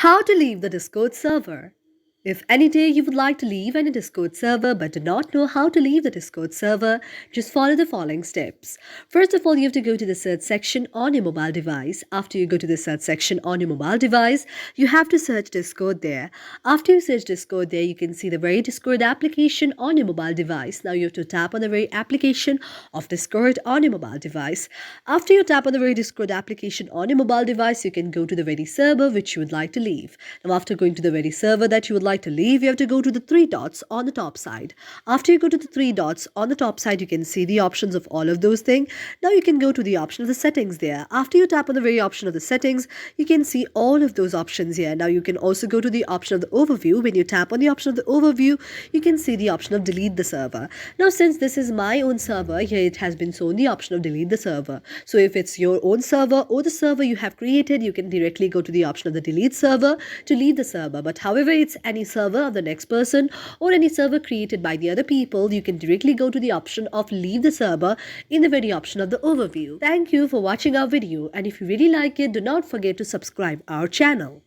How to leave the Discord server. If any day you would like to leave any Discord server but do not know how to leave the Discord server, just follow the following steps. First of all, you have to go to the search section on your mobile device. After you go to the search section on your mobile device, you have to search Discord there. After you search Discord there, you can see the very Discord application on your mobile device. Now you have to tap on the very application of Discord on your mobile device. After you tap on the very Discord application on your mobile device, you can go to the very server which you would like to leave. Now after going to the very server that you would like to leave, you have to go to the three dots on the top side. After you go to the three dots on the top side, you can see the options of all of those things. Now you can go to the option of the settings there. After you tap on the very option of the settings, you can see all of those options here. Now you can also go to the option of the overview. When you tap on the option of the overview, you can see the option of delete the server. Now since this is my own server, here it has been shown the option of delete the server. So if it's your own server or the server you have created, you can directly go to the option of the delete server to leave the server. But however it's any server of the next person or any server created by the other people, you can directly go to the option of leave the server in the very option of the overview. Thank you for watching our video, and if you really like it, do not forget to subscribe our channel.